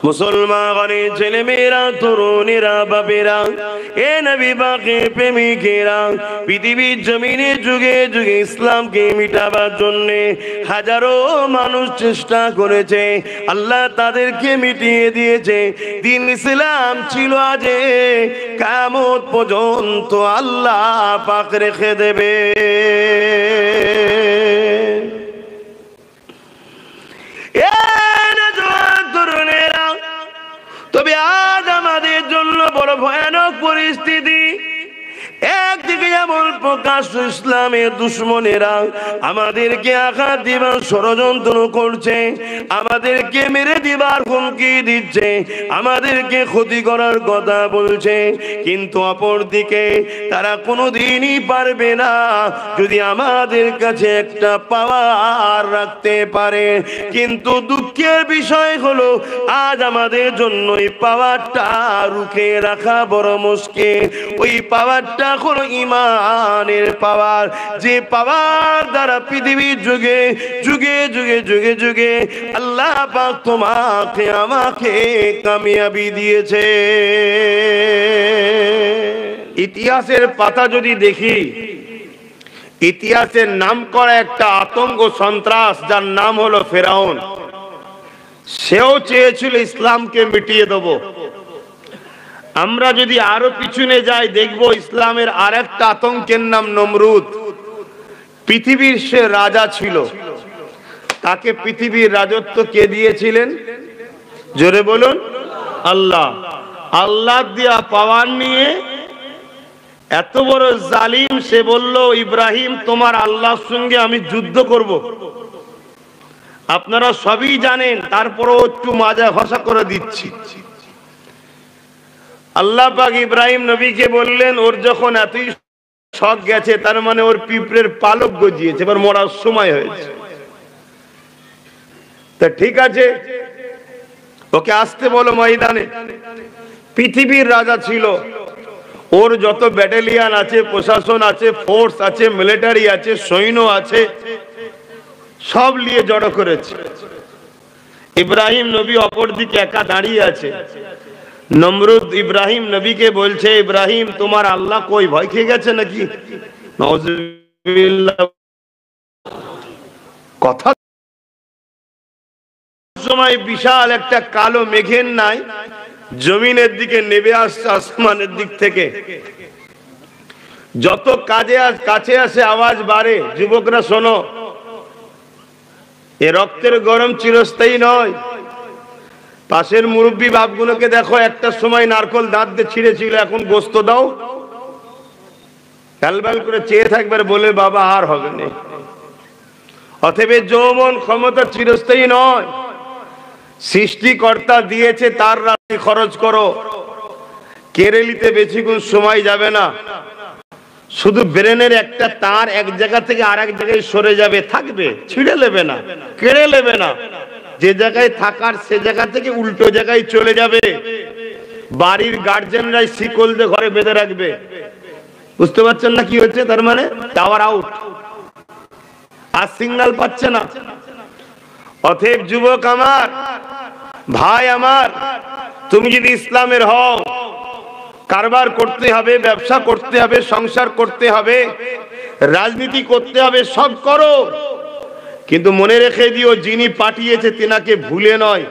মুসলমান ঘরের ছেলেমেয়েরা, তরুণেরা, বাপেরা, এ নবী পাকের প্রেমিকেরা, পৃথিবীর জমিনে যুগে যুগে ইসলামকে মিটাবার জন্য হাজারো মানুষ চেষ্টা করেছে, আল্লাহ তাদেরকে মিটিয়ে দিয়েছে। দিন ইসলাম ছিল আজে কিয়ামত পর্যন্ত আল্লাহ পাক রেখে দেবে। তবে আজ আমাদের জন্য বড় ভয়ানক পরিস্থিতি। একদিকে যেমন প্রকাশ্য ইসলামের দুশ্মনেরা আমাদেরকে আঘাত দিবার ষড়যন্ত্র করছে, আমাদেরকে মেরে দিবার হুমকি দিচ্ছে, আমাদেরকে ক্ষতি করার কথা বলছে, কিন্তু অপরদিকে তারা কোনোদিনই পারবে না যদি আমাদের কাছে একটা পাওয়ার রাখতে পারে। কিন্তু দুঃখের বিষয় হলো আজ আমাদের জন্য এই পাওয়ারটা রুখে রাখা বড় মুশকিল। ওই পাওয়ারটা হলো ঈমানের পাওয়ার, যে পাওয়ার দ্বারা পৃথিবীর যুগে যুগে যুগে যুগে যুগে আল্লাহ পাক তোমাকে আমাকে কামিয়াবি দিয়েছে। ইতিহাসের পাতা যদি দেখি, ইতিহাসের নাম করা একটা আতঙ্ক সন্ত্রাস যার নাম হলো ফেরাউন, সেও চেয়েছিল ইসলামকে মিটিয়ে দেব। আমরা যদি আরো পিছনে যাই দেখব ইসলামের আরেকটা আতঙ্কের নাম নমরুদ। পৃথিবীর সে রাজা ছিল, তাকে পৃথিবীর রাজত্ব কে দিয়েছিলেন? জোরে বলুন, আল্লাহ। আল্লাহ দিয়া পাওয়ার নিয়ে এত বড় জালিম, সে বলল ইব্রাহিম তোমার আল্লাহর সঙ্গে আমি যুদ্ধ করব। আপনারা সবই জানেন, তারপরও একটু মাজা ঘষা করে দিচ্ছি। আল্লাহ পাক ইব্রাহিম নবীকে বললেন, ওর যখন এতই শখ গেছে, তার মানে ওর পিঁপড়ের পালক গজিয়েছে, এবার মরার সময় হয়েছে। তা ঠিক আছে, ওকে আসতে বলো ময়দানে। পৃথিবীর রাজা ছিল, ওর যত ব্যাটালিয়ান আছে, প্রশাসন আছে, ফোর্স আছে, মিলিটারি আছে, সৈন্য আছে, সব নিয়ে জড়ো করেছে। ইব্রাহিম নবী অপর দিকে একা দাঁড়িয়ে আছে। নমরুদ ইব্রাহিম নবীকে বলছে, ইব্রাহিম তোমার আল্লাহ কই, ভয় খেয়ে গেছে নাকি? নাউযুবিল্লাহ। কথা সময় বিশাল একটা কালো মেঘের নাই জমিনের দিকে নেমে আসছে আসমানের দিক থেকে। যত কাছে আসে আওয়াজ বাড়ে। যুবকরা শোনো, এ রক্তের গরম চিরস্থায়ী নয়। পাশের মুরব্বী বাপগুলোকে দেখো, একটা সময় নারকল দাঁত দিয়ে ছিঁড়েছিল, এখন গোস্ত দাও, কালবাল করে চেয়ে থাকবে, বলে বাবা আর হবে না। অতএব যৌবন ক্ষমতা চিরস্থায়ী নয়। সৃষ্টিকর্তা দিয়েছে, তার রাশি খরচ করো। কেরেলিতে বেশিক্ষণ সময় যাবে না। শুধু ব্রেনের একটা তার এক জায়গা থেকে আর এক জায়গায় সরে যাবে, থাকবে, ছিঁড়ে নেবে না, কেড়ে নেবে না। যে জায়গায় থাকার সে জায়গা থেকে উল্টো জায়গায় চলে যাবে। বাড়ির গার্জেনরাই শিকল দিয়ে ঘরে বেঁধে রাখবে। বুঝতে পারছেন না কি হচ্ছে? তার মানে টাওয়ার আউট, আর সিগন্যাল পাচ্ছে না। অতএব যুবক আমার, ভাই আমার, তুমি যদি ইসলামের হও, কারবার করতে হবে, ব্যবসা করতে হবে, সংসার করতে হবে, রাজনীতি করতে হবে, সব করো, কিন্তু মনে রেখে দিও যিনি পাঠিয়েছে তিনাকে ভুলে নয়,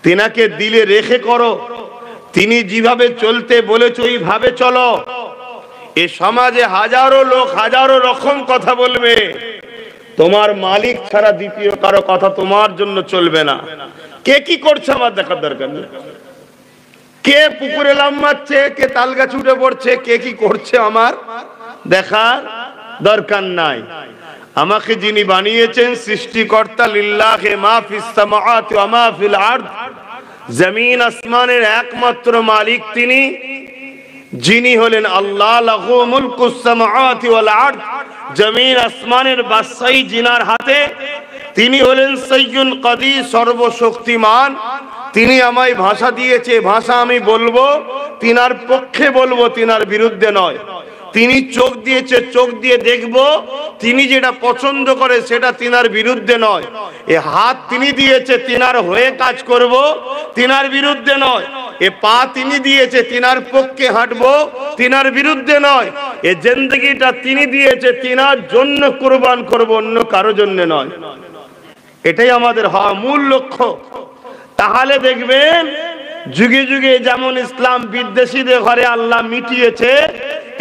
তিনাকে দিলে রেখে করো। তিনি যেভাবে চলতে বলেছে ওইভাবে চলো। এ সমাজে হাজারো লোক হাজারো রকম কথা বলবে, তোমার মালিক ছাড়া দ্বিতীয় কারো কথা তোমার জন্য চলবে না। কে কি করছে আমার দেখার দরকার নেই। কে পুকুরে লাফ মারছে, কে তাল গাছ উঠে পড়ছে, কে কি করছে আমার দেখার দরকার নাই। আমাকে যিনি বানিয়েছেন সৃষ্টিকর্তা, লিল্লাহি মা ফিস সামাওয়াতি ওয়া মা ফিল আরদ, জমিন আসমানের একমাত্র মালিক তিনি, যিনি হলেন আল্লাহ। লাহু মুলকুস সামাওয়াতি ওয়াল আরদ, জমিন আসমানের বাদশাহী জিনার হাতে। তিনি হলেন সাইয়্যুন কাদির, সর্বশক্তিমান। তিনি আমায় ভাষা দিয়েছে, ভাষা আমি বলবো, তিনার পক্ষে বলবো, তিনার বিরুদ্ধে নয়। তিনি চোখ দিয়েছে, চোখ দিয়ে দেখব, তিনি যেটা পছন্দ করে সেটা তিনার বিরুদ্ধে নয়। এ হাত তিনি দিয়েছে, তিনার হয়ে কাজ করব, তিনার বিরুদ্ধে নয়। এ পা তিনি দিয়েছে, তিনার পক্ষে হাঁটবো, তিনার বিরুদ্ধে নয়। এ জিন্দেগিটা তিনি দিয়েছে, তিনার জন্য কুরবান করব, অন্য কারো জন্য নয়। এটাই আমাদের হওয়া মূল লক্ষ্য। তাহলে দেখবেন যুগে যুগে যেমন ইসলাম বিদ্বেষীদের ঘরে আল্লাহ মিটিয়েছে,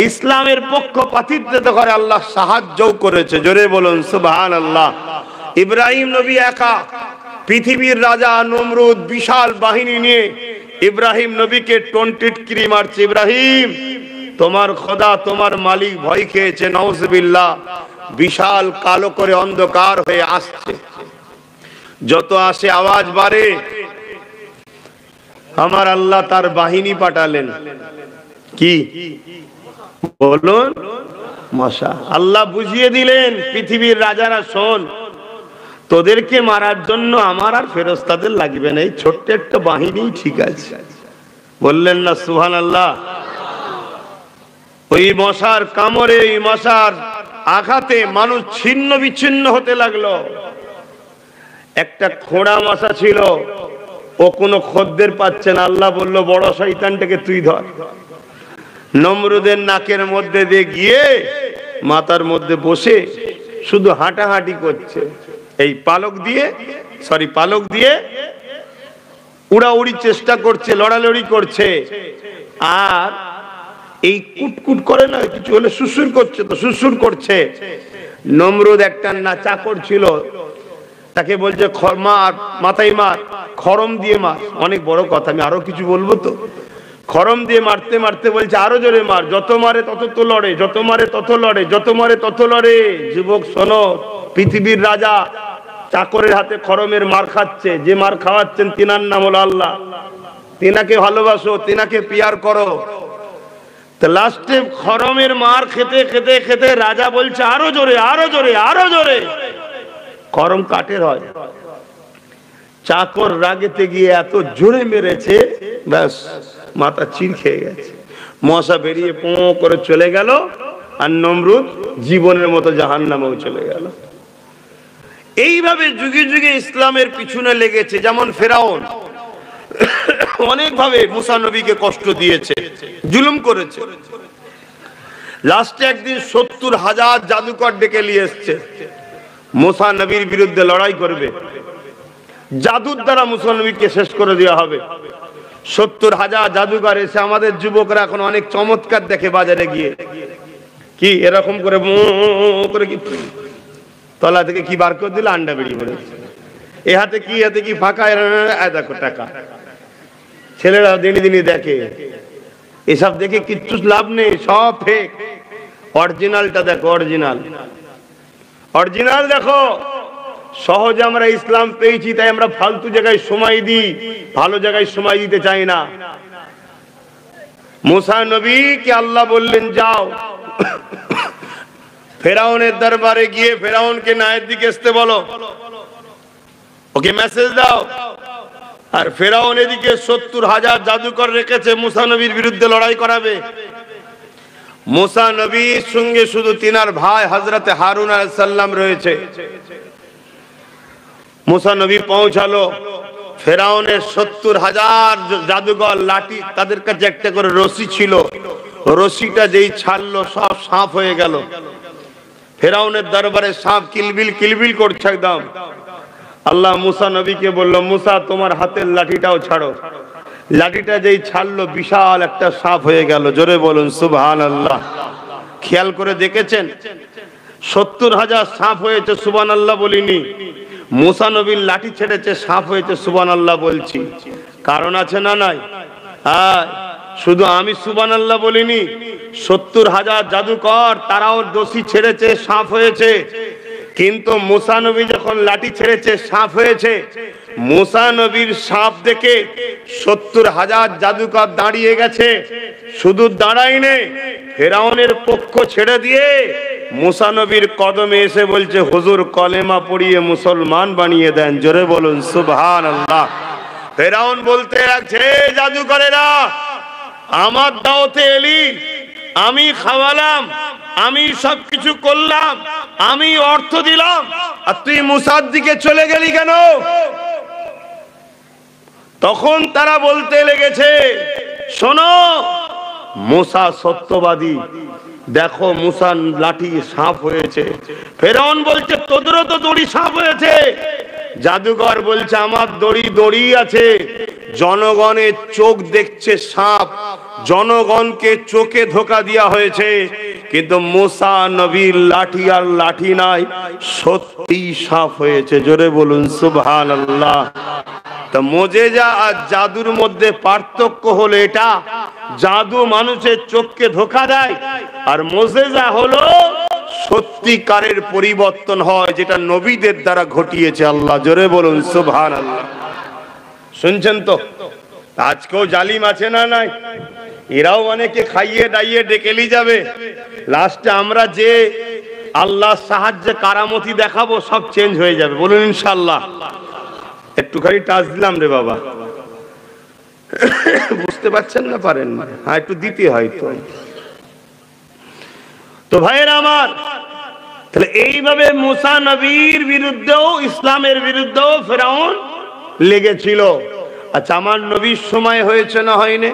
ইসলামের পক্ষপাতিত্বের ঘরে আল্লাহ সাহায্যও করেছে। জোরে বলুন সুবহানাল্লাহ। ইব্রাহিম নবী একা, পৃথিবীর রাজা নমরুদ বিশাল বাহিনী নিয়ে ইব্রাহিম নবীকে টিটকিরি মারছে। ইব্রাহিম, তোমার খোদা, তোমার মালিক ভয় খেয়েছে, নাউজুবিল্লাহ। বিশাল কালো করে অন্ধকার হয়ে আসছে, যত আসে আওয়াজ বাড়ে। আমার আল্লাহ তার বাহিনী পাঠালেন, কি বলুন, মশা। আল্লাহ বুঝিয়ে দিলেন পৃথিবীর রাজারা, শোন, তোদেরকে মারার জন্য আমার আর ফেরেশতাদের লাগবে না, এই ছোট্ট একটা বাহিনী ঠিক আছে। বললেন না সুবহানাল্লাহ। ওই মশার কামড়ে, ওই মশার আঘাতে মানুষ ছিন্ন বিচ্ছিন্ন হতে লাগলো। একটা খোঁড়া মশা ছিল, ও কোনো খদ্দের পাচ্ছে না। আল্লাহ বলল, বড় শয়তানটাকে তুই ধর। নমরুদের নাকের মধ্যে দিয়ে গিয়ে মাথার মধ্যে বসে শুধু হাঁটাহাঁটি করছে, এই পালক দিয়ে উড়াউড়ি চেষ্টা করছে, লড়ালড়ি করছে। আর এই কুটকুট করে না, কিছু হলে সুসুর করছে, তো সুসুর করছে। নমরুদ একটা না চাকর ছিল, তাকে বলছে মার, মাথায় মার, খড়ম দিয়ে মার। অনেক বড় কথা, আমি আরো কিছু বলবো তো। খড়ম দিয়ে মারতে মারতে বলছে আরো জোরে মার, যত মারে তত তো লড়ে, যত মারে তত লড়ে, যত মারে তত লড়ে। যুবক শোনো, পৃথিবীর রাজা চাকরের হাতে খড়মের মার খাচ্ছে, যে মার খাওয়াচ্ছেন তিনার নাম হলো আল্লাহ। তিনাকে ভালোবাসো, তিনাকে পিয়ার করো। তো লাস্টে খড়মের মার খেতে খেতে খেতে রাজা বলছে আরো জোরে, আরো জোরে, আরো জোরে। খড়ম কাঠের হয়, চাকর রাগেতে গিয়ে এত জোরে মেরেছে, ব্যাস মাথা চির খেয়ে গেছে। মশা বেরিয়ে পো করে চলে গেল, আর নমরুদ জীবনের মতো জাহান্নামেও চলে গেল। এইভাবে যুগে যুগে ইসলামের পিছনে লেগেছে। যেমন ফেরাউন অনেকভাবে মুসা নবীকে কষ্ট দিয়েছে, জুলুম করেছে। লাস্টে একদিন 70,000 জাদুকর ডেকে নিয়ে এসছে, মুসা নবীর বিরুদ্ধে লড়াই করবে, জাদুর দ্বারা মুসা নবীকে শেষ করে দেওয়া হবে। 70,000 জাদুকর এসে, আমাদের যুবকরা এখন অনেক চমৎকার দেখে বাজারে গিয়ে, কি এরকম করে করে কি তলা থেকে কি বার করে দিল, আন্ডা বেরিয়ে পড়েছে। এ হাতে কি ফাঁকা, দেখো টাকা। ছেলেরা দিনে দিনে দেখে, এসব দেখে কিচ্ছু লাভ নেই, সব ফেক। অরিজিনালটা দেখো, অরিজিনাল দেখো। সহজে আমরা ইসলাম পেয়েছি, তাই আমরা ফালতু জায়গায় সময় দিই, ভালো জায়গায় সময় দিতে চাই না। মুসা নবীকে আল্লাহ বললেন যাও, ফেরাউনের দরবারে গিয়ে ফেরাউনকে নায়ের দিকে আসতে বলো, ওকে মেসেজ দাও। আর ফেরাউন এদিকে 70,000 জাদুকর রেখেছে, মুসা নবীর বিরুদ্ধে লড়াই করাবে। মুসা নবীর সঙ্গে শুধু তিনার ভাই হযরতে হারুন আলাইহিস সালাম রয়েছে। মুসা নবী পৌঁছালো, ফেরাউনের 70,000 জাদুকর লাঠি, তাদের কাছে একটা করে রশি ছিল, রশিটা যেই ছাড়লো সব সাপ হয়ে গেল। ফেরাউনের দরবারে সাপ কিলবিল কিলবিল করছে একদম। আল্লাহ মুসা নবীকে বলল, মুসা তোমার হাতের লাঠিটাও ছাড়ো। লাঠিটা যেই ছাড়লো বিশাল একটা সাপ হয়ে গেল। জোরে বলুন সুবহানাল্লাহ। খেয়াল করে দেখেছেন 70,000 সাপ হয়েছে, সুবহানাল্লাহ বলিনি। মুসা নবীর লাঠি ছেড়েছে, সাপ হয়েছে, সুবহানাল্লাহ বলছি। কারণ আছে না নাই? শুধু আমি সুবহানাল্লাহ বলিনি, 70,000 জাদুকর তারাও দোষী ছেড়েছে, সাপ হয়েছে। কিন্তু মুসা নবী যখন লাঠি ছেড়েছে, সাপ হয়েছে। মুসা নবীর সাপ দেখে 70,000 জাদুকর দাঁড়িয়ে গেছে। শুধু দাঁড়ায়নি, ফেরাউনের পক্ষ ছেড়ে দিয়ে মুসা নবীর কদমে এসে বলছে, হুজুর কলেমা পড়িয়ে মুসলমান বানিয়ে দেন। জোরে বলুন সুবহানাল্লাহ। ফেরাউন বলতে লাগছে, জাদুকরেরা আমার দাওয়াতে এলি, আমি খাওয়ালাম, আমি সবকিছু করলাম, আমি অর্থ দিলাম, আর তুই মুসার দিকে চলে গেলি কেন? তখন তারা বলতে লেগেছে, শোনো, মুসা সত্যবাদী, দেখো মুসার লাঠি সাপ হয়েছে। ফেরাউন বলছে, তোদেরও তো দড়ি সাপ হয়েছে। জাদুকর বলছে, আমার দড়ি আছে। জনগণের চোখ দেখছে সাপ, জনগণকে চোখে ধোকা দেওয়া হয়েছে, কিন্তু মুসা নবীর লাঠি আর লাঠি নাই, সত্যি সাপ হয়েছে। জোরে বলুন সুবহানাল্লাহ। তা মুজিজা আর জাদুর মধ্যে পার্থক্য হলো এটা, জাদু মানুষের চোখকে ধোকা দেয়, আর মুজিজা হলো সত্যিকারের পরিবর্তন হয়, যেটা নবীদের দ্বারা ঘটিয়েছে আল্লাহ। জোরে বলুন সুবহানাল্লাহ। শুনছেন তো? আজকেও জালিম আছে না নাই? এরাও অনেকে খাইয়ে দাইয়ে ডেকে নিয়ে যাবে, লাস্টে আমরা যে আল্লাহর সাহায্যে কারামতি দেখাবো সব চেঞ্জ হয়ে যাবে। বলুন ইনশাআল্লাহ। একটুখানি টাচ দিলাম রে বাবা, বুঝতে পারছেন না? পারেন না? হ্যাঁ, একটু দিতে হয় তো। তো ভাইয়েরা আমার, তাহলে এইভাবে মুসা নবীর বিরুদ্ধেও, ইসলামের বিরুদ্ধেও ফেরাউন লেগেছিল। আচ্ছা, আমার নবীর সময় হয়েছে না হয়নি?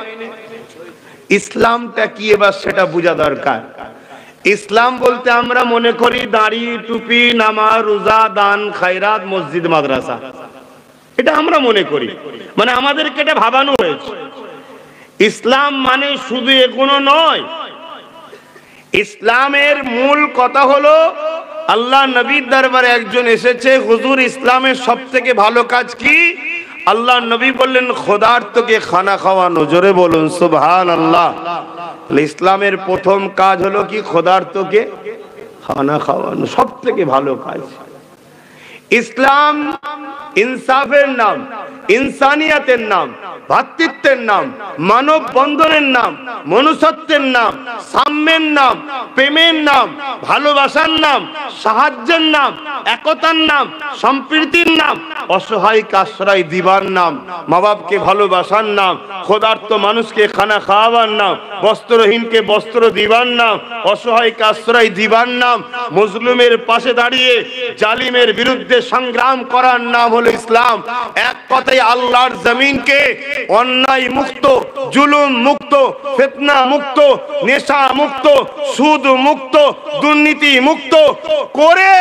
ইসলামটা কি এবার সেটা বোঝা দরকার। ইসলাম বলতে আমরা মনে করি দাড়ি, টুপি, নামাজ, রোজা, দান, খায়রাত, মসজিদ, মাদ্রাসা, এটা আমরা মনে করি, মানে আমাদেরকে এটা ভাবানো হয়েছে। ইসলাম মানে শুধু এগুলো নয়। ইসলামের মূল কথা হলো, আল্লাহ নবীর দরবারে একজন এসেছে, হুজুর ইসলামের সব থেকে ভালো কাজ কি? আল্লাহ নবী বললেন, খোদার্থকে খানা খাওয়ানো। জোরে বলুন সুবহানাল্লাহ। ইসলামের প্রথম কাজ হলো কি? খোদার্থকে খানা খাওয়ানো, সব থেকে ভালো কাজ। ইসলাম ইনসাফের নাম, ইনসানিয়াতের নাম, ভাতৃত্বের নাম, মানব বন্ধনের নাম, মনুষ্যত্বের নাম, সাম্যের নাম, প্রেমের নাম, ভালোবাসার নাম, সাহায্যের নাম, একতার নাম, সম্প্রীতির নাম, অসহায়কে আশ্রয় দিবার নাম, মা বাপকে ভালোবাসার নাম, ক্ষুধার্ত মানুষকে খানা খাওয়াবার নাম, বস্ত্রহীনকে বস্ত্র দিবার নাম, অসহায়কে আশ্রয় দিবার নাম, মজলুমের পাশে দাঁড়িয়ে জালিমের বিরুদ্ধে সংগ্রাম করার নাম হলো ইসলাম। এক কথায় আল্লাহর জমিনকে অন্যায় মুক্ত, জুলুম মুক্ত, ফিতনা মুক্ত, নেশা মুক্ত, সুদ মুক্ত, দুর্নীতি মুক্ত করে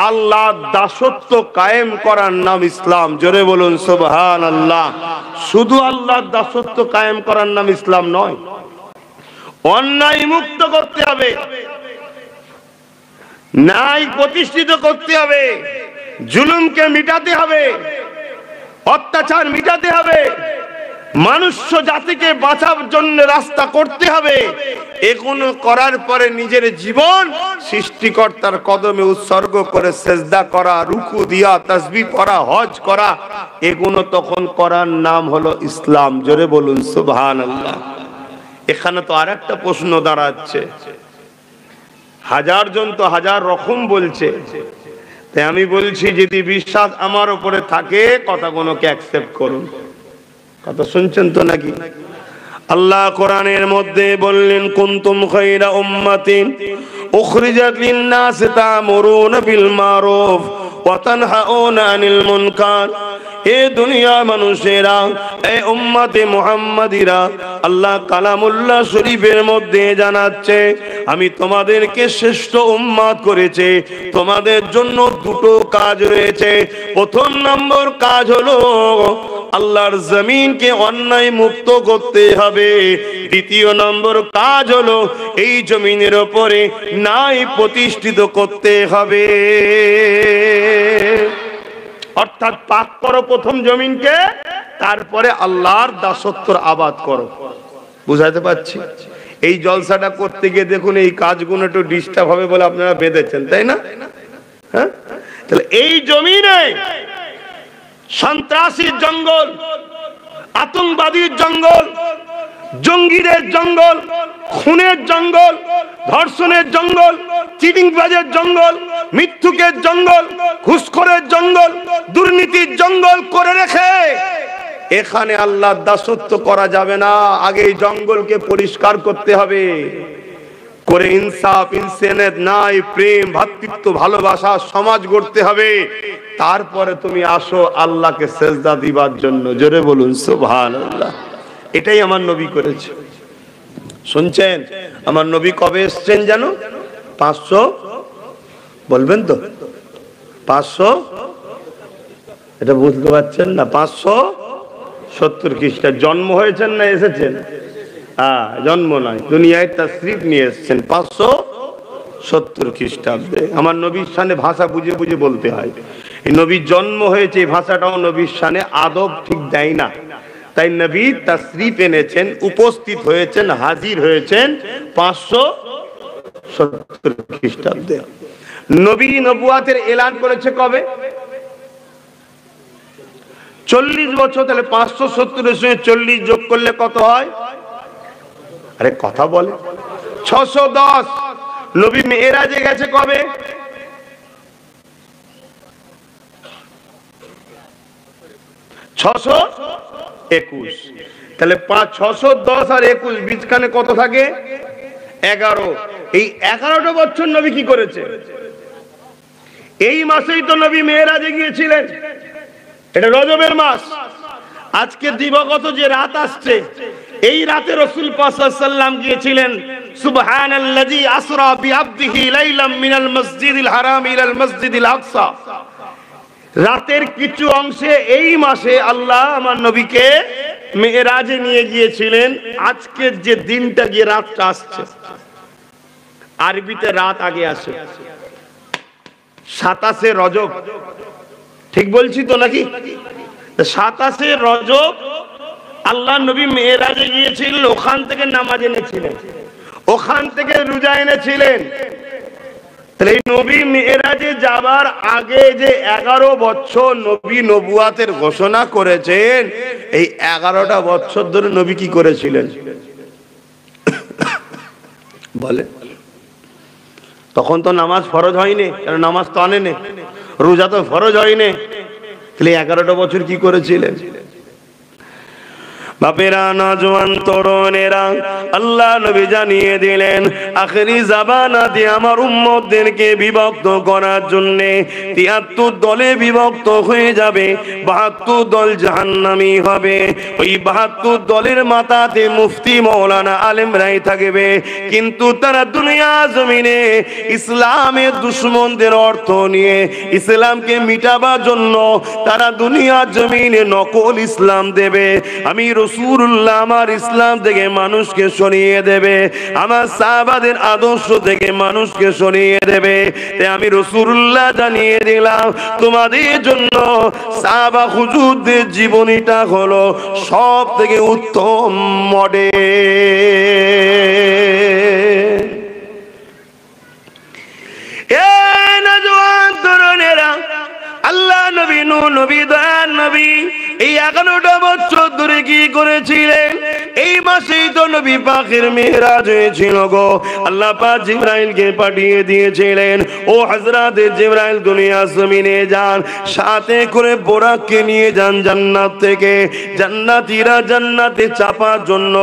আল্লাহর দাসত্ব কায়েম করার নাম ইসলাম। জোরে বলুন সুবহানাল্লাহ। শুধু আল্লাহর দাসত্ব কায়েম করার নাম ইসলাম নয়, অন্যায় মুক্ত করতে হবে, ন্যায় প্রতিষ্ঠিত করতে হবে, জুলুমকে মিটাতে হবে, অত্যাচার মিটাতে হবে, মানুষ্য জাতিকে বাঁচার জন্য রাস্তা করতে হবে। এগুলো করার পরে নিজের জীবন সৃষ্টিকর্তার কদমে উৎসর্গ করে সেজদা করা, রুকু দিয়া, তাসবিহ পড়া, হজ করা, এগুলো তখন করার নাম হলো ইসলাম। জোরে বলুন সুবহানাল্লাহ। এখানে তো আরেকটা প্রশ্ন দাঁড়াচ্ছে, হাজার জন তো হাজার রকম বলছে, তাই আমি বলছি যদি বিশ্বাস আমার উপরে থাকে কথাগুলোকে অ্যাকসেপ্ট করুন। কথা শুনছেন তো নাকি? আল্লাহ কোরআনের মধ্যে বললেন, কুনতুম খায়রা উম্মাতিন উখরিজাত লিন-নাস তা'মুরুনা বিল মারুফ ওয়া তানহাউনা আনিল মুনকার। এ দুনিয়া মানুষেরা, এ উম্মতে মুহাম্মাদিরা, আল্লাহ কালামুল্লাহ শরীফের মধ্যে জানাচ্ছে, আমি তোমাদেরকে শ্রেষ্ঠ উম্মত করেছে। তোমাদের জন্য দুটো কাজ রয়েছে। প্রথম নম্বর কাজ হলো আল্লাহর জমিনকে অন্যায় মুক্ত করতে হবে। দ্বিতীয় নম্বর কাজ হলো এই জমিনের উপরে ন্যায় প্রতিষ্ঠিত করতে হবে। অর্থাৎ পাক করো প্রথম জমিনকে, তারপরে আল্লাহর দাসত্বর আবাদ করো। বুঝাতে পারছি? এই জলসাটা করতে গিয়ে দেখুন এই কাজগুলো একটু ডিস্টার্ব হবে বলে আপনারা বেঁধেছেন, তাই না? হ্যাঁ, তাহলে এই জমিনে সন্ত্রাসীর জঙ্গল, আতঙ্কবাদীর জঙ্গল, জঙ্গিদের জঙ্গল, খুনের জঙ্গল, ধর্ষণের জঙ্গল, চিটিংবাজের জঙ্গল, মিথ্যুকের জঙ্গল, ঘুষখোরের জঙ্গল, দুর্নীতির জঙ্গল করে রেখে এখানে আল্লাহর দাসত্ব করা যাবে না। আগে এই জঙ্গলকে পরিষ্কার করতে হবে। করে ইনসাফ, ইনসানিয়ত, ন্যায়, প্রেম, ভ্রাতৃত্ব, ভালোবাসা সমাজ গড়তে হবে। তারপরে তুমি আসো আল্লাহকে সেজদা দিবার জন্য। জোরে বলুন সুবহানাল্লাহ। এটাই আমার নবী করেছে। শুনছেন? আমার নবী কবে এসেছেন জানো? 500 বলবেন তো? 500 এটা বুঝতে পারছেন না? 570 খ্রিস্টাব্দে জন্ম হয়েছেন না এসেছেন? জন্ম নয়, দুনিয়ায় তাশরীফ নিয়ে এসেছেন 570 খ্রিস্টাব্দে। আমার নবীর শানে ভাষা বুঝে বুঝে বলতে হয়। এই নবীর জন্ম হয়েছে, এই ভাষাটাও নবীর শানে আদব ঠিক দেয় না। তাই নবী তাশরীফ এনেছেন, উপস্থিত হয়েছেন, হাজির হয়েছেন 570 খ্রিস্টাব্দে। নবী নবুয়াতের এলান করেছে কবে? 40 বছর। তাহলে 570 এর সঙ্গে 40 যোগ করলে কত হয়? আরে কথা বলে 610। নবী মেরাজে গেছে কবে? 621। তাহলে 610 আর 21 বীজখানে কত থাকে? 11। এই 11টা বছর নবী কি করেছে? এই মাসেই তো নবী মেরাজে গিয়েছিলেন। এটা রজবের মাস। আজকে দিবগত যে রাত আসছে, এই রাতে রাসূল পাক সাল্লাল্লাহু আলাইহি ওয়াসাল্লাম গিয়েছিলেন সুবহানাল্লাযী আসরা বিআবদিহি লাইলাম মিনাল মসজিদিল হারাম ইলাল মসজিদিল আকসা। রাতের কিছু অংশে এই মাসে আল্লাহ আমার নবীকে মেরাজে নিয়ে গিয়েছিলেন। আজকের যে দিনটা গিয়ে রাতটা আসছে, আরবিতে রাত আগে আসে 27শে রজব। ঠিক বলছি তো নাকি? 27শে রজব আল্লাহ নবী মেরাজে গিয়েছিলেন, ওখান থেকে নামাজ এনেছিলেন, ওখান থেকে রোজা এনেছিলেন। তাহলে এই নবী মেরাজে যাবার আগে যে 11 বছর নবী নবুয়াতের ঘোষণা করেছেন, এই 11টা বছর ধরে নবী কি করেছিলেন বলে? তখন তো নামাজ ফরজ হয়নি, কারণ নামাজ তো আনেনি, রোজা তো ফরজ হয়নি। তাহলে 11টা বছর কি করেছিলেন? বাপেরা, নওজোয়ান তরুণেরা, আল্লাহ নবী জানিয়ে দিলেন আখেরি জামানাতে আমার উম্মতদেরকে বিভক্ত করার জন্য 73 দলে বিভক্ত হয়ে যাবে। 72 দল জাহান্নামী হবে। ওই 72 দলের মাথাতে মুফতি মাওলানা আলেমরাই থাকবে, কিন্তু তারা দুনিয়া জমিনে ইসলামের দুশমনদের অর্থ নিয়ে ইসলামকে মিটাবার জন্য তারা দুনিয়া জমিনে নকল ইসলাম দেবে। আমি রাসূলুল্লাহ আমার ইসলাম থেকে মানুষকে সরিয়ে দেবে, আমার সাহাবাদের আদর্শ থেকে মানুষকে সরিয়ে দেবে। তাই আমি রাসূলুল্লাহ জানিয়ে দিলাম তোমাদের জন্য সাহাবা হুজুরদের জীবনীটা হলো সব থেকে উত্তম মডেল। আল্লাহ নবী, নূহ নবী, দয়ার নবী এই 11টা বছর ধরে কি করেছিলেন? এই মাসেই তো নবী পাকের মেরাজ হয়েছিল গো। আল্লাহ পাক জিবরাইলকে পাঠিয়ে দিয়েছিলেন, ও হযরত জিবরাইল দুনিয়া জমিনে যান, সাথে করে বোরাককে নিয়ে যান জান্নাত থেকে। জান্নাতীরা জান্নাতে চাপার জন্য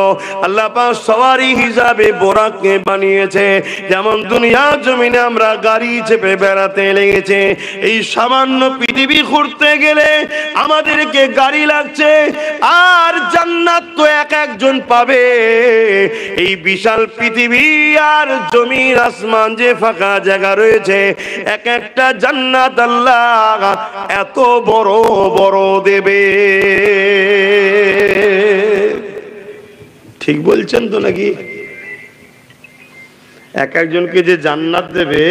আল্লাহ পাক সওয়ারি হিসাবে বোরাককে বানিয়েছে। যেমন দুনিয়া জমিনে আমরা গাড়ি চেপে বেড়াতে লেগেছে, এই সামান্য পৃথিবী ঘুরতে গেলে আমাদেরকে গাড়ি লাগছে, আর জান্নাত তো এক একজন পাবে। এই বিশাল পৃথিবী আর জমিন আসমান যে ফাঁকা জায়গা রয়েছে, এক একটা জান্নাত আল্লাহ এত বড় বড় দেবে। ঠিক বলছেন তো নাকি? এক একজনকে যে জান্নাত দেবে,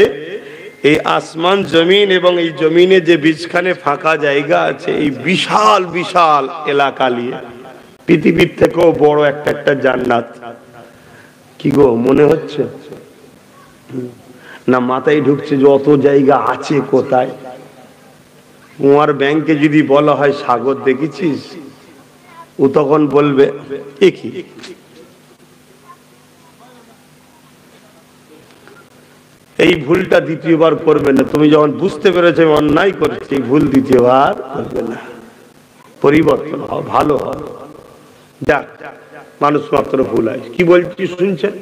এই আসমান জমিন এবং এই জমিনে যে বীজখানে ফাঁকা জায়গা আছে, এই বিশাল বিশাল এলাকা নিয়ে পৃথিবীর থেকেও বড় একটা একটা জান্নাত। কি গো মনে হচ্ছে না? মাথায় ঢুকছে যে অত জায়গা আছে কোথায়? কুমার ব্যাংকে যদি বলা হয় সাগর দেখেছিস, ও তখন বলবে এ কি? এই ভুলটা দ্বিতীয়বার করবে না। তুমি যখন বুঝতে পেরেছো অন্যায় করছে, এই ভুল দ্বিতীয়বার করবে না। পরিবর্তন হও, ভালো হও। যাক, মানুষ মাত্র ভুল হয়। কি বলছি শুনছেন?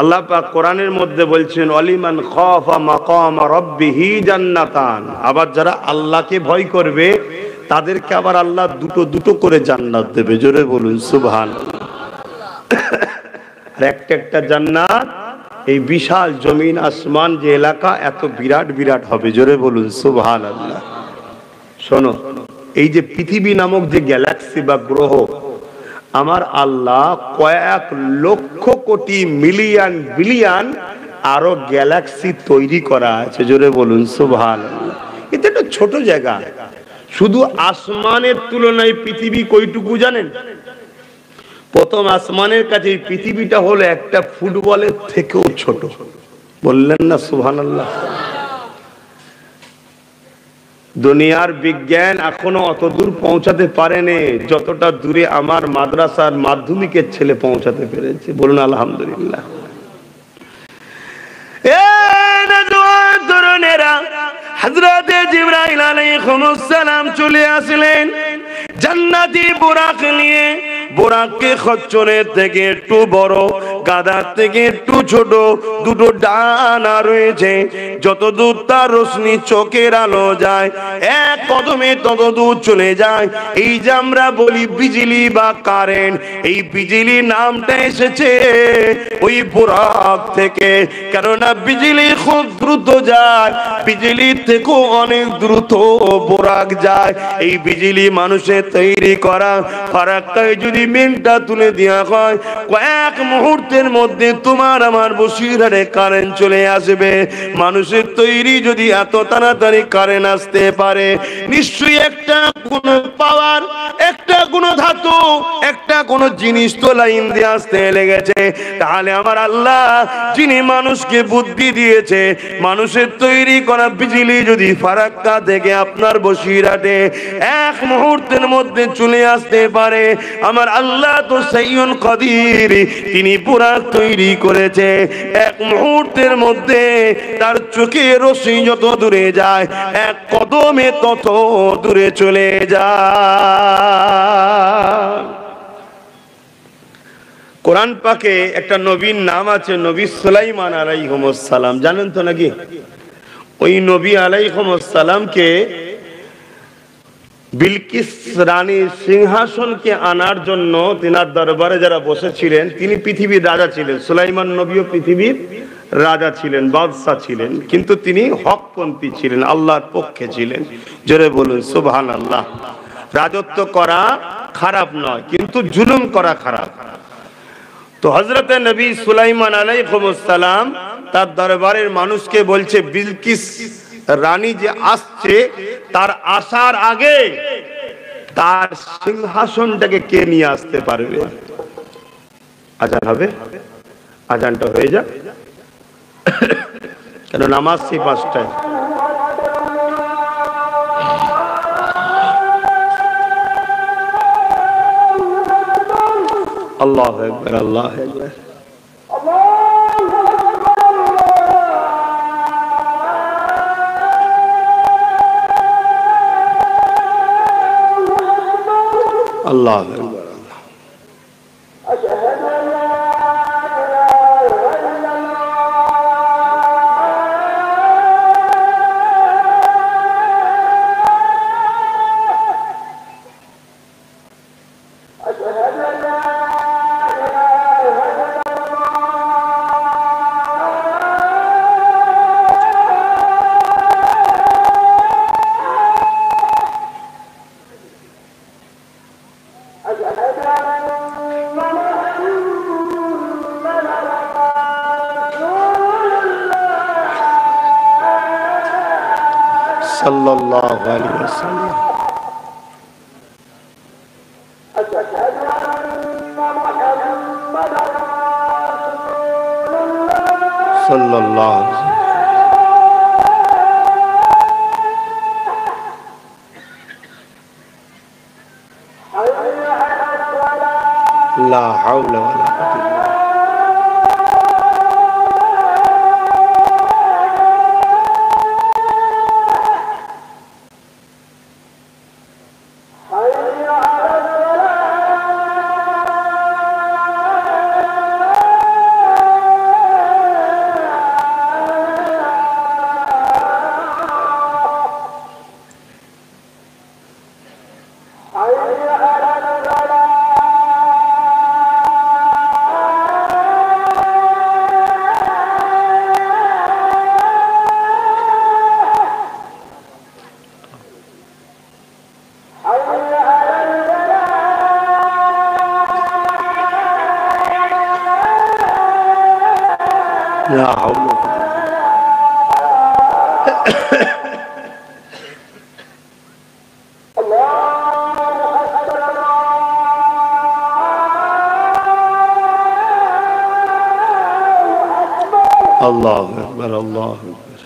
আল্লাহ পাক কোরআনের মধ্যে বলছেন ওয়ালিমান খাফা মাকাম রাব্বিহি জান্নাতান, আবার যারা আল্লাহকে ভয় করবে তাদেরকে আবার আল্লাহ দুটো দুটো করে জান্নাত দেবে। জোরে বলুন সুবহানাল্লাহ। আর একটা একটা জান্নাত এই বিশাল জমিন আসমান যে এলাকা এত বিরাট বিরাট হবে। জোরে বলুন সুবহানাল্লাহ। শোনো, এই যে পৃথিবী নামক যে গ্যালাক্সি বা গ্রহ, আমার আল্লাহ কয়েক লক্ষ কোটি মিলিয়ন বিলিয়ন আরো গ্যালাক্সি তৈরি করা আছে। জোরে বলুন সুবহানাল্লাহ। এটা একটা ছোট জায়গা, শুধু আসমানের তুলনায় পৃথিবী কয়টুকু জানেন? প্রথম আসমানের কাছে এই পৃথিবীটা হলো একটা ফুটবলের থেকেও ছোট। বললেন না সুবহানাল্লাহ। দুনিয়ার বিজ্ঞান এখনো অত দূর পৌঁছাতে পারেনি যতটা দূরে আমার মাদ্রাসার মাধ্যমিকের ছেলে পৌঁছাতে পেরেছে। বলুন আলহামদুলিল্লাহ। হযরতে জিবরাইল আলাইহিস সালাম চলে আসলেন জান্নাতি বুরাক নিয়ে। বুরাককে খচ্চরের থেকে একটু বড়, গাধার থেকে একটু ছোট, দুটো ডানা রয়েছে। যত দূর তার রোশনি চোখের আলো যায়, এক কদমে তত দূর চলে যায়। এই যে আমরা বলি বিজলি বা কারেন্ট, এই বিজলি নামটা এসেছে ওই বুরাক থেকে। কেননা বিজলি খুব দ্রুত যায়, বিজলির থেকেও অনেক দ্রুত বুরাক যায়। এই বিজলি মানুষের তৈরি করা। ফারাক্কায় যদি মিনটা তুলে দেওয়া হয়, কয়েক মুহূর্তের মধ্যে তোমার আমার বসিরহাটে কারেন্ট চলে আসবে। মানুষের তৈরি যদি এত তাড়াতাড়ি কারেন্ট আসতে পারে, নিশ্চয়ই একটা কোন পাওয়ার, একটা কোন ধাতু, একটা কোন জিনিস তো লাইন দিয়ে আসতে লেগেছে। তাহলে আমার আল্লাহ যিনি মানুষকে বুদ্ধি দিয়েছে, মানুষের তৈরি করা বিজলি যদি ফারাক্কা থেকে আপনার বসিরহাটে এক মুহূর্তের মধ্যে চলে আসতে পারে, আমার আল্লাহ তো সাইয়ুন কাদির, তিনি পুরা তৈরি করেছে। এক মুহূর্তের মধ্যে তার চোখের রশ্মি যত দূরে যায়, এক কদমে তত দূরে চলে যায়। কোরআন পাকে একটা নবীর নাম আছে, নবী সুলাইমান আলাইহিস সালাম। জানেন তো নাকি? ওই নবী আলাইহিস সালামকে বিলকিস রানীর সিংহাসনকে আনার জন্য তিনার দরবারে যারা বসেছিলেন, তিনি পৃথিবীর রাজা ছিলেন। সুলাইমান নবীও পৃথিবীর রাজা ছিলেন, বাদশা ছিলেন, কিন্তু তিনি হকপন্থী ছিলেন, আল্লাহর পক্ষে ছিলেন। জোরে বলুন সুবহানাল্লাহ। রাজত্ব করা খারাপ নয়, কিন্তু জুলুম করা খারাপ। তো হযরতে নবী সুলাইমান আলাইহিস সালাম তার দরবারের মানুষকে বলছে, বিলকিস রানী যে আসছে, তার আসার আগে তার সিংহাসনটাকে কে নিয়ে আসতে পারবে? আজান হবে, আজানটা হয়ে যাক, কেন নামাজ সেই 5টায়। আল্লাহু আকবার, আল্লাহু আকবার। আল্লাহু আকবার। সাল্লাল্লাহু আলাইহি ওয়াসাল্লাম। সাল্লাল্লাহু লা হাওলা ওয়ালা কুওয়াতা। লা হাওলা আল্লাহু আকবার আল্লাহু আকবার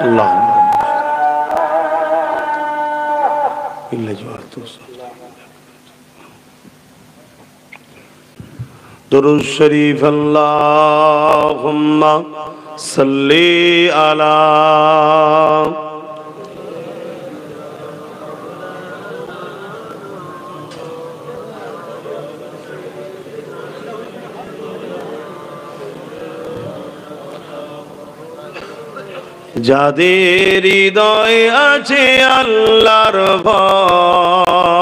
আল্লাহু ইল্লা জওয়াতুস দুরূদ শরীফ আল্লাহুম্মা সাল্লি আলা যাদের হৃদয়ে আছে আল্লাহর ভয়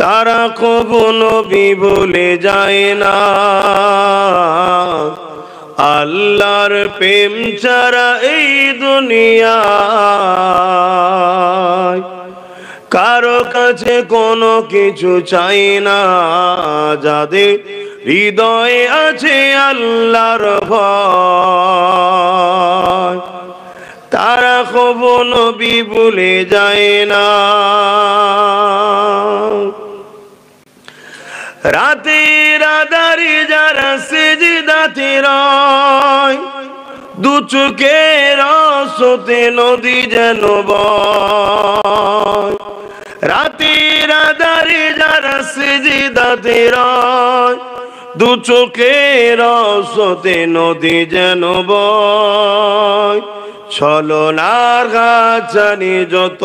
তারা কখনো নবী ভুলে যায় না আল্লাহর প্রেম ছাড়া এই দুনিয়ায় কারো কাছে কোনো কিছু চাই না যাদের হৃদয়ে আছে আল্লাহর ভয় তারা কখনো নবী ভুলে যায় না রাতের আঁধারে যারা সিজদাতে রয় দু চোখের আঁসুতে নদী যেন বয় রাতের আঁধারে যারা সিজদাতে রয় দু চোখের আঁসুতে নদী যেন বয় ছলনার গাছানি যত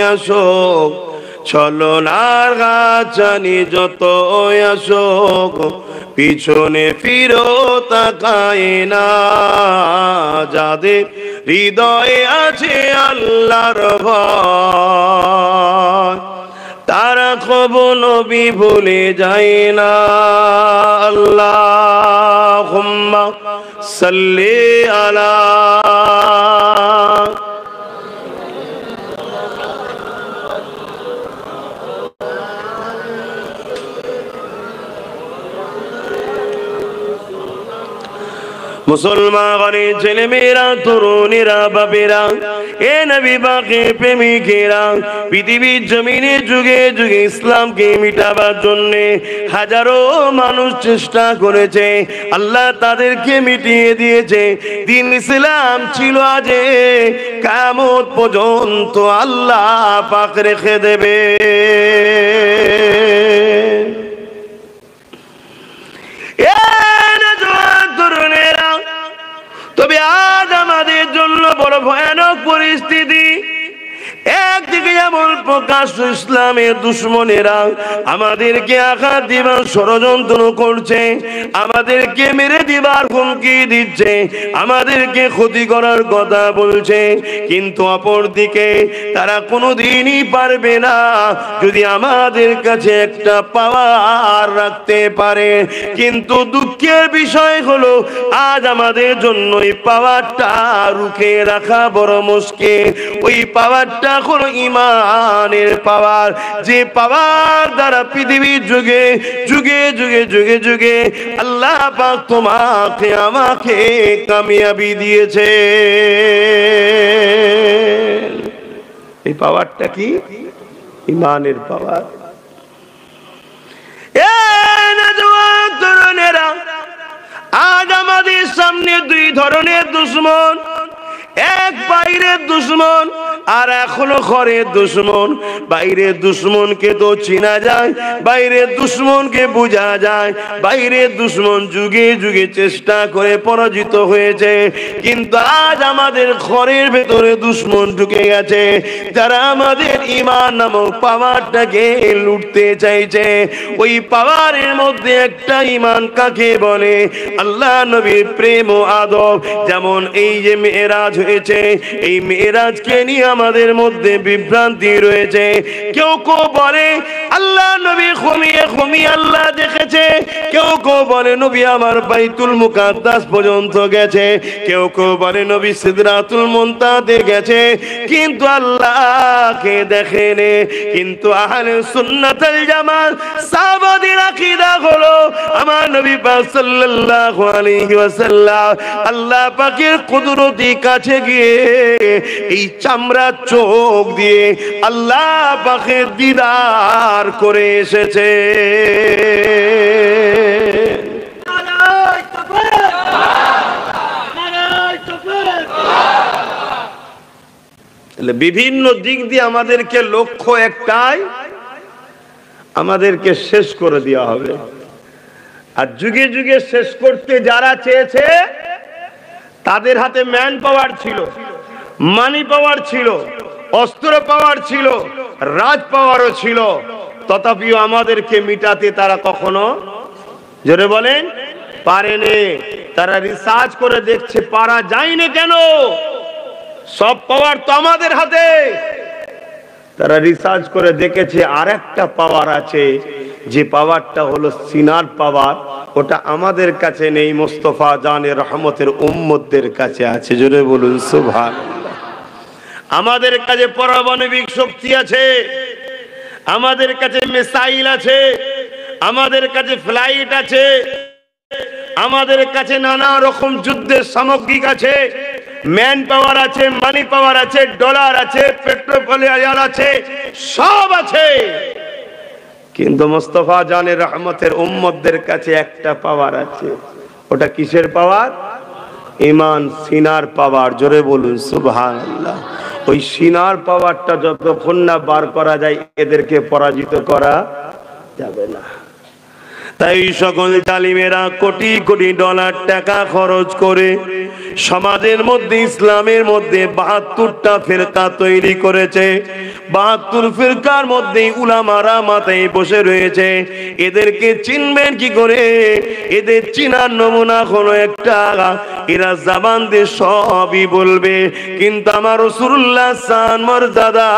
আসুক ছলনার গাছানি যত আসুক পিছনে ফিরো তাকায় না যাদের হৃদয়ে আছে আল্লাহর ভয় তারা কখনো নবী ভুলে যায় না আল্লাহুম্মা সাল্লি আলা মুসলমানের ছেলে মেয়েরা তরুণীরা বাপেরা এ নবী পাকের প্রেমিকেরা পৃথিবীর জমিনে যুগে যুগে ইসলামকে মিটাবার জন্য হাজারো মানুষ চেষ্টা করেছে আল্লাহ তাদেরকে মিটিয়ে দিয়েছে দিন ইসলাম ছিল আজ কিয়ামত পর্যন্ত আল্লাহ পাক রেখে দেবে তবে আজ আমাদের জন্য বড় ভয়ানক পরিস্থিতি একদিকে যেমন প্রকাশ ইসলামের দুশ্মনেরা আমাদেরকে আঘাত দিবার ষড়যন্ত্র করছে আমাদেরকে মেরে দিবার হুমকি দিচ্ছে আমাদেরকে ক্ষতি করার কথা বলছে কিন্তু অপরদিকে তারা কোনোদিনই পারবে না যদি আমাদের কাছে একটা পাওয়ার রাখতে পারে কিন্তু দুঃখের বিষয় হলো আজ আমাদের জন্য এই পাওয়ারটা রুখে রাখা বড় মুশকিল ওই পাওয়ারটা হলো ঈমানের পাওয়ার যে পাওয়ার দ্বারা পৃথিবীর যুগে যুগে যুগে যুগে যুগে আল্লাহ পাক তোমাকে আমাকে কামিয়াবি দিয়েছে এই পাওয়ারটা কি ঈমানের পাওয়ার আজ আমাদের সামনে দুই ধরনের দুশমন এক বাইরের দুশমন আর এখনো ঘরের দুশমন বাইরের দুশমনকে তো চেনা যায় বাইরের দুশমনকে বোঝা যায় বাইরের দুশমন যুগে যুগে চেষ্টা করে পরাজিত হয়েছে কিন্তু আজ আমাদের ঘরের ভেতরে দুশমন ঢুকে গেছে যারা আমাদের ঈমান নামক পাওয়ারটাকে লুটতে চাইছে ওই পাওয়ারের মধ্যে একটা ঈমান কাকে বলে আল্লাহ নবীর প্রেম ও আদব যেমন এই যে মেরাজ হয়েছে এই মেরাজকে নিয়ে আমাদের মধ্যে বিভ্রান্তি রয়েছে। কেউ কেউ বলে আল্লাহ নবী ঘুমিয়ে ঘুমিয়ে আল্লাহ দেখেছে, কেউ কেউ বলে নবী আমার বাইতুল মুকাদ্দাস পর্যন্ত গেছে, কেউ কেউ বলে নবী সিদরাতুল মুনতাহাতে গেছে, কিন্তু আল্লাহকে দেখেনি। কিন্তু আহলে সুন্নাত ওয়াল জামাত সাহাবাদের আকীদা হলো আমার নবী পাক সাল্লাল্লাহু আলাইহি ওয়াসাল্লাম আল্লাহ পাকের কুদরতি কাছে গিয়ে এই চামড়ার চোখ দিয়ে আল্লাহ পাকের দিদার করে এসেছে। বিভিন্ন দিক দিয়ে আমাদেরকে লক্ষ্য একটাই, আমাদেরকে শেষ করে দেওয়া হবে। আর যুগে যুগে শেষ করতে যারা চেয়েছে তাদের হাতে ম্যান পাওয়ার ছিল, মানি পাওয়ার ছিল, অস্ত্র পাওয়ার ছিল, রাজ পাওয়ারও ছিল, তথাপিও আমাদেরকে মিটাতে তারা কখনো, জোরে বলেন, পারেনি। তারা রিসার্চ করে দেখছে পারা যায়নি কেন, সব পাওয়ার তো আমাদের হাতে। তারা রিসার্চ করে দেখেছে আর একটা পাওয়ার আছে, যে পাওয়ারটা হলো সিনার পাওয়ার, ওটা আমাদের কাছে নেই, মুস্তাফা জানের রহমতের উম্মতদের কাছে আছে। জোরে বলুন সুবহানাল্লাহ। আমাদের কাছে পারমাণবিক শক্তি আছে, আমাদের কাছে মিসাইল আছে, আমাদের কাছে ফ্লাইট আছে, আমাদের কাছে নানা রকম যুদ্ধের সামগ্রিক আছে, ম্যান পাওয়ার আছে, মানি পাওয়ার আছে, ডলার আছে, পেট্রোলিয়াম আছে, সব আছে। কিন্তু মুস্তাফা জানের রহমতের উম্মতদের কাছে একটা পাওয়ার আছে। ওটা কিসের পাওয়ার? ঈমান, সিনার পাওয়ার। জোরে বলুন সুবহানাল্লাহ। ওই সিনার পাওয়ারটা যতক্ষণ না বার করা যায় এদেরকে পরাজিত করা যাবে না। তাই সকল জালিমেরা কোটি কোটি ডলার টাকা খরচ করে সমাজের মধ্যে, ইসলামের মধ্যে ৭২টা ফিরকা তৈরি করেছে। ৭২ ফিরকার মধ্যে উলামারা মাথায় বসে রয়েছে। এদেরকে চিনবেন কি করে? এদের চিনার নমুনা হলো একটা, এরা জবান দিয়ে সবই বলবে, কিন্তু আমার রাসূলুল্লাহ শান মর্যাদা,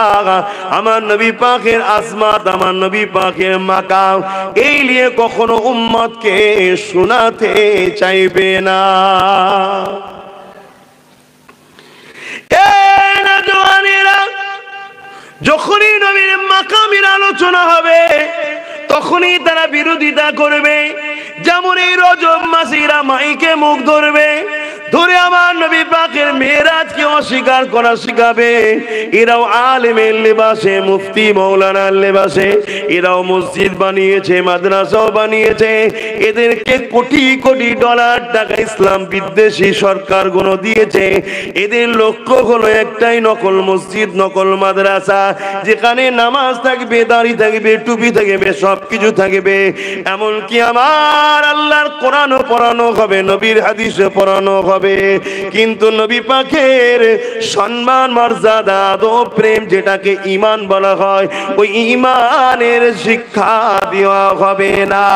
আমার নবী পাকের আজমাত, আমার নবী পাকের মাকাম, এই নিয়ে কখনো উম্মতকে শোনাতে চাইবে না। যখনই নবীর মাকামের আলোচনা হবে তখনই তারা বিরোধিতা করবে। যেমন এই রজব মাসিরা মাইকে মুখ ধরবে, ধরে আমার নবী পাকের মেরাজকে অস্বীকার করা শিখাবে। এরাও আলেমের লেবাসে, মুফতি মৌলানার লেবাসে, এরাও মসজিদ বানিয়েছে, মাদ্রাসাও বানিয়েছে। এদেরকে কোটি কোটি ডলার টাকা ইসলাম বিদ্বেষী সরকারগুলো দিয়েছে। এদের লক্ষ্য হলো একটাই, নকল মসজিদ, নকল মাদ্রাসা, যেখানে নামাজ থাকবে, দাড়ি থাকবে, টুপি থাকবে, সবকিছু থাকবে। এমনকি আমার আল্লাহর কোরআনও পড়ানো হবে, নবীর হাদিসও পড়ানো হবে, কিন্তু নবী পাকের সম্মান, মর্যাদা, আদব, প্রেম, যেটাকে ঈমান বলা হয়, ওই ঈমানের শিক্ষা দেওয়া হবে না।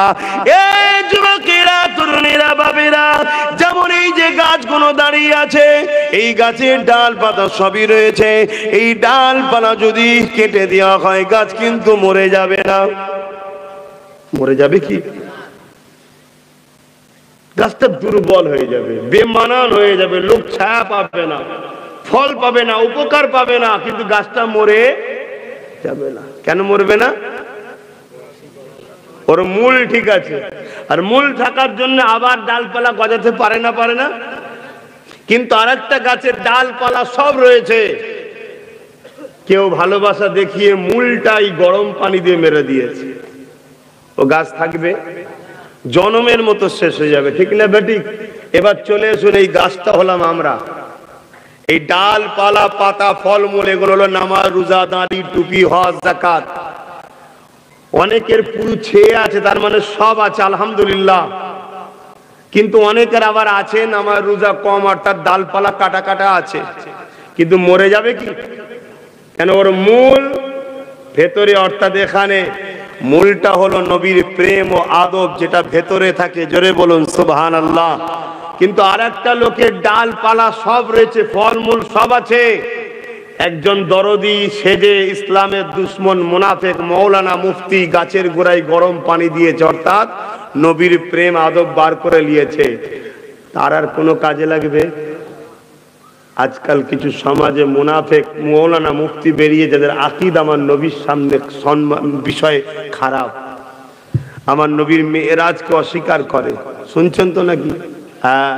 এই যুবকেরা, তরুণেরা, বাবেরা, যেমন এই যে গাছগুলো দাঁড়িয়ে আছে, এই গাছের ডাল পাতা সবই রয়েছে। এই ডালপালা যদি কেটে দেওয়া হয়, গাছ কিন্তু মরে যাবে না। মরে যাবে কি? গাছটা দুর্বল হয়ে যাবে, বেমানান হয়ে যাবে, লোক ছায়া পাবে না, ফল পাবে না, উপকার পাবে না, কিন্তু গাছটা মরে যাবে না। কেন মরবে না? ওর মূল ঠিক আছে। আর মূল থাকার জন্য আবার ডালপালা গজাতে পারে না, পারে না। কিন্তু আরেকটা গাছের ডালপালা সব রয়েছে, কেউ ভালোবাসা দেখিয়ে মূলটাই গরম পানি দিয়ে মেরে দিয়েছে, ও গাছ থাকবে? জনমের মতো শেষ হয়ে যাবে, ঠিক না বেটি? এবার চলে আসুন, এই গাছটা হলাম আমরা। এই ডালপালা, পাতা, ফলমূল, এগুলো হলো নামাজ, রোজা, দাঁড়ি, টুপি, হজ, যাকাত। অনেকের পুরো ছেয়ে আছে, তার মানে সব আছে, আলহামদুলিল্লাহ। কিন্তু অনেকের আবার আছে নামাজ রোজা কম, অর্থাৎ ডালপালা কাটা কাটা আছে, কিন্তু মরে যাবে কি? কেন? ওর মূল ভেতরে, অর্থাৎ এখানে মূলটা হলো নবীর প্রেম ও আদব, যেটা ভেতরে থাকে। জোরে বলুন সুবহানাল্লাহ। কিন্তু আরেকটা লোকের ডালপালা সব রয়েছে, ফলমূল সব আছে, একজন দরদি সেজে ইসলামের দুশ্মন মুনাফিক মৌলানা মুফতি গাছের গোড়ায় গরম পানি দিয়েছে, অর্থাৎ নবীর প্রেম আদব বার করে নিয়েছে, তার আর কোনো কাজে লাগবে? আজকাল কিছু সমাজে মুনাফিক মৌলানা মুফতি বেরিয়ে যাদের আকীদা আমার নবীর সামনে সম্মান বিষয় খারাপ, আমার নবীর মেরাজকে অস্বীকার করে, শুনছেন তো নাকি? হ্যাঁ,